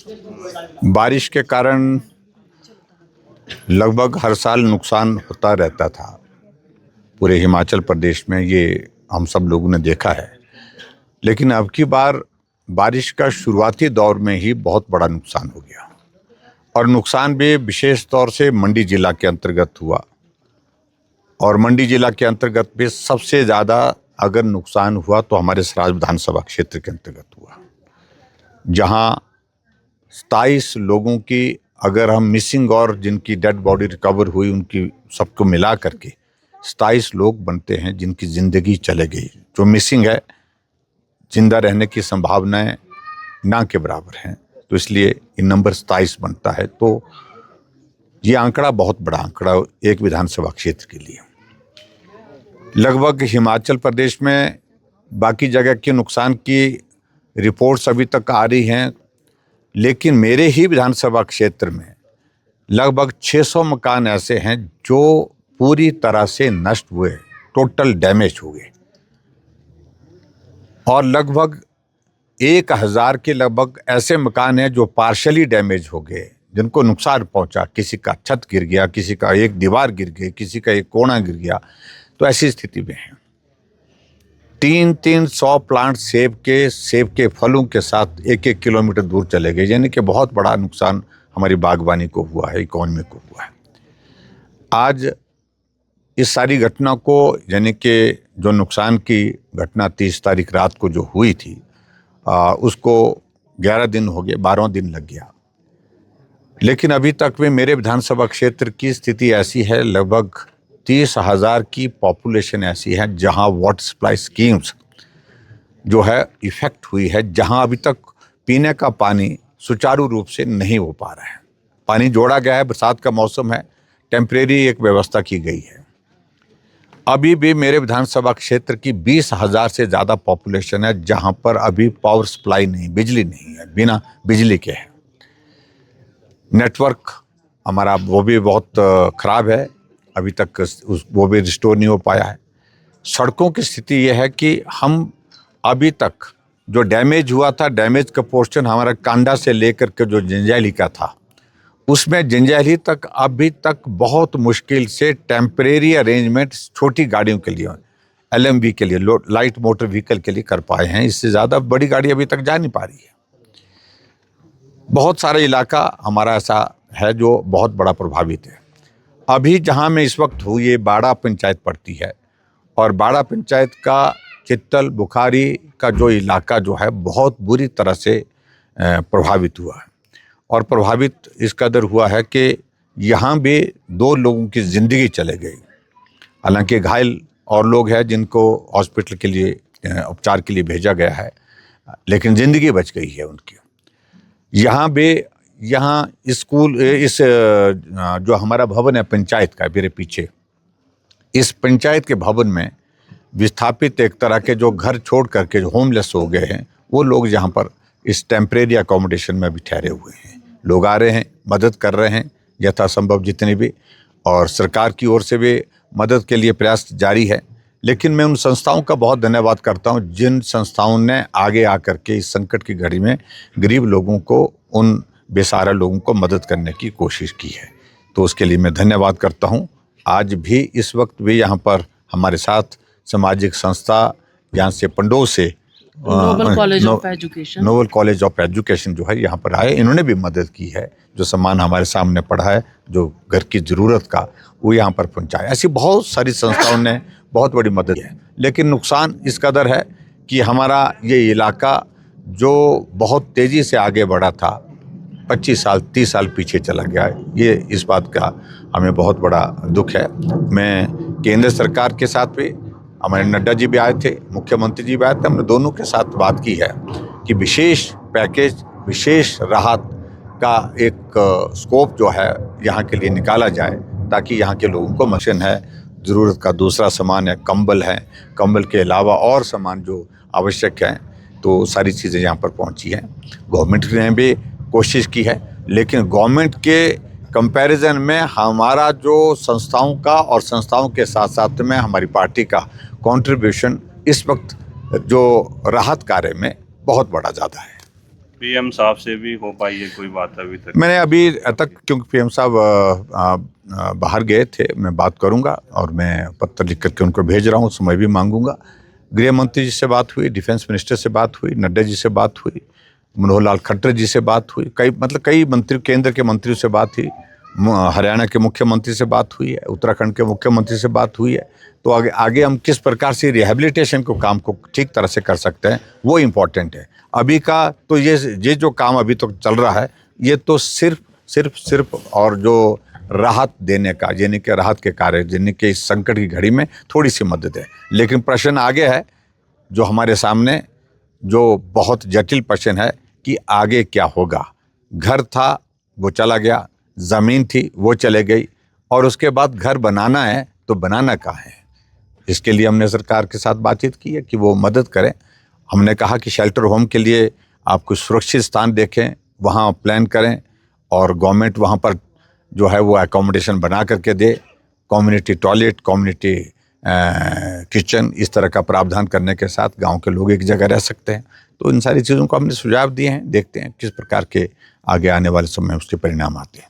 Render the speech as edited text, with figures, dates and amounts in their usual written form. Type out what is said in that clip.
बारिश के कारण लगभग हर साल नुकसान होता रहता था पूरे हिमाचल प्रदेश में, ये हम सब लोगों ने देखा है। लेकिन अब की बार बारिश का शुरुआती दौर में ही बहुत बड़ा नुकसान हो गया, और नुकसान भी विशेष तौर से मंडी जिला के अंतर्गत हुआ। और मंडी जिला के अंतर्गत भी सबसे ज़्यादा अगर नुकसान हुआ तो हमारे सराज विधानसभा क्षेत्र के अंतर्गत हुआ, जहां 27 लोगों की अगर हम मिसिंग और जिनकी डेड बॉडी रिकवर हुई उनकी सबको मिला करके 27 लोग बनते हैं जिनकी ज़िंदगी चले गई। जो मिसिंग है, जिंदा रहने की संभावनाएं ना के बराबर हैं, तो इसलिए ये नंबर 27 बनता है। तो ये आंकड़ा बहुत बड़ा आंकड़ा एक विधानसभा क्षेत्र के लिए। लगभग हिमाचल प्रदेश में बाकी जगह के नुकसान की रिपोर्ट्स अभी तक आ रही हैं, लेकिन मेरे ही विधानसभा क्षेत्र में लगभग 600 मकान ऐसे हैं जो पूरी तरह से नष्ट हुए, टोटल डैमेज हो गए। और लगभग 1000 के लगभग ऐसे मकान हैं जो पार्शली डैमेज हो गए, जिनको नुकसान पहुंचा। किसी का छत गिर गया, किसी का एक दीवार गिर गई, किसी का एक कोना गिर गया। तो ऐसी स्थिति में है। 300 प्लांट सेब के फलों के साथ 1-1 किलोमीटर दूर चले गए, यानी कि बहुत बड़ा नुकसान हमारी बागवानी को हुआ है, इकोनॉमी को हुआ है। आज इस सारी घटना को, यानी कि जो नुकसान की घटना 30 तारीख रात को जो हुई थी, उसको 11 दिन हो गए, 12वां दिन लग गया। लेकिन अभी तक में मेरे विधानसभा क्षेत्र की स्थिति ऐसी है, लगभग 30,000 की पॉपुलेशन ऐसी है जहां वाटर सप्लाई स्कीम्स जो है इफेक्ट हुई है, जहां अभी तक पीने का पानी सुचारू रूप से नहीं हो पा रहा है। पानी जोड़ा गया है, बरसात का मौसम है, टेम्परेरी एक व्यवस्था की गई है। अभी भी मेरे विधानसभा क्षेत्र की 20,000 से ज़्यादा पॉपुलेशन है जहां पर अभी पावर सप्लाई नहीं, बिजली नहीं है, बिना बिजली के है। नेटवर्क हमारा वो भी बहुत ख़राब है, अभी तक वो भी रिस्टोर नहीं हो पाया है। सड़कों की स्थिति यह है कि हम अभी तक जो डैमेज हुआ था, डैमेज का पोर्शन हमारा कांडा से लेकर के जो जंजैहली का था, उसमें जंजैहली तक अभी तक बहुत मुश्किल से टेम्परेरी अरेंजमेंट छोटी गाड़ियों के लिए, LMV के लिए, लाइट मोटर व्हीकल के लिए कर पाए हैं। इससे ज़्यादा बड़ी गाड़ी अभी तक जा नहीं पा रही है। बहुत सारा इलाका हमारा ऐसा है जो बहुत बड़ा प्रभावित है। अभी जहां मैं इस वक्त हूँ, ये बाड़ा पंचायत पड़ती है, और बाड़ा पंचायत का चित्तल बुखारी का जो इलाका जो है बहुत बुरी तरह से प्रभावित हुआ है। और प्रभावित इस कदर हुआ है कि यहाँ भी 2 लोगों की ज़िंदगी चले गई। हालांकि घायल और लोग हैं जिनको हॉस्पिटल के लिए उपचार के लिए भेजा गया है, लेकिन ज़िंदगी बच गई है उनकी। यहाँ स्कूल, इस जो हमारा भवन है पंचायत का, मेरे पीछे, इस पंचायत के भवन में विस्थापित एक तरह के जो घर छोड़ करके जो होमलेस हो गए हैं, वो लोग यहाँ पर इस टेम्परेरी अकोमोडेशन में भी ठहरे हुए हैं। लोग आ रहे हैं, मदद कर रहे हैं यथासंभव जितनी भी, और सरकार की ओर से भी मदद के लिए प्रयास जारी है। लेकिन मैं उन संस्थाओं का बहुत धन्यवाद करता हूं जिन संस्थाओं ने आगे आकर के इस संकट की घड़ी में गरीब लोगों को, उन बेसहारा लोगों को मदद करने की कोशिश की है। तो उसके लिए मैं धन्यवाद करता हूं। आज भी इस वक्त भी यहाँ पर हमारे साथ सामाजिक संस्था, यहाँ से पंडोह से नोबल कॉलेज ऑफ एजुकेशन जो है यहाँ पर आए, इन्होंने भी मदद की है। जो सामान हमारे सामने पड़ा है, जो घर की ज़रूरत का, वो यहाँ पर पहुँचाया। ऐसी बहुत सारी संस्थाओं ने बहुत बड़ी मदद की है। लेकिन नुकसान इस कदर है कि हमारा ये इलाका जो बहुत तेज़ी से आगे बढ़ा था, 25 साल 30 साल पीछे चला गया है। ये इस बात का हमें बहुत बड़ा दुख है। मैं केंद्र सरकार के साथ भी, हमारे नड्डा जी भी आए थे, मुख्यमंत्री जी भी आए थे, हमने दोनों के साथ बात की है कि विशेष पैकेज, विशेष राहत का एक स्कोप जो है यहाँ के लिए निकाला जाए, ताकि यहाँ के लोगों को मशीन है, ज़रूरत का दूसरा सामान है, कंबल है, कंबल के अलावा और सामान जो आवश्यक है, तो सारी चीज़ें यहाँ पर पहुँची हैं। गवर्नमेंट ने भी कोशिश की है, लेकिन गवर्नमेंट के कंपैरिजन में हमारा जो संस्थाओं का और संस्थाओं के साथ साथ में हमारी पार्टी का कंट्रीब्यूशन इस वक्त जो राहत कार्य में बहुत बड़ा ज़्यादा है। पीएम साहब से भी हो पाई है कोई बात अभी तक? मैंने अभी तक, क्योंकि पीएम साहब बाहर गए थे, मैं बात करूंगा और मैं पत्र लिख करके उनको भेज रहा हूँ, समय भी मांगूंगा। गृह मंत्री जी से बात हुई, डिफेंस मिनिस्टर से बात हुई, नड्डा जी से बात हुई, मनोहर लाल खट्टर जी से बात हुई, कई मंत्री, केंद्र के मंत्रियों से बात हुई, हरियाणा के मुख्यमंत्री से बात हुई है, उत्तराखंड के मुख्यमंत्री से बात हुई है। तो आगे हम किस प्रकार से रिहेबिलिटेशन को काम को ठीक तरह से कर सकते हैं, वो इम्पोर्टेंट है। अभी का तो ये जो काम अभी तो चल रहा है, ये तो सिर्फ और जो राहत देने का, यानी कि राहत के कार्य, यानी कि इस संकट की घड़ी में थोड़ी सी मदद है। लेकिन प्रश्न आगे है, जो हमारे सामने जो बहुत जटिल प्रश्न है कि आगे क्या होगा। घर था वो चला गया, ज़मीन थी वो चले गई, और उसके बाद घर बनाना है तो बनाना कहाँ है। इसके लिए हमने सरकार के साथ बातचीत की है कि वो मदद करें। हमने कहा कि शेल्टर होम के लिए आप कुछ सुरक्षित स्थान देखें, वहाँ प्लान करें, और गवर्नमेंट वहाँ पर जो है वो एकोमोडेशन बना करके दे, कम्युनिटी टॉयलेट, कम्युनिटी किचन, इस तरह का प्रावधान करने के साथ गांव के लोग एक जगह रह सकते हैं। तो इन सारी चीज़ों को हमने सुझाव दिए हैं, देखते हैं किस प्रकार के आगे आने वाले समय में उसके परिणाम आते हैं।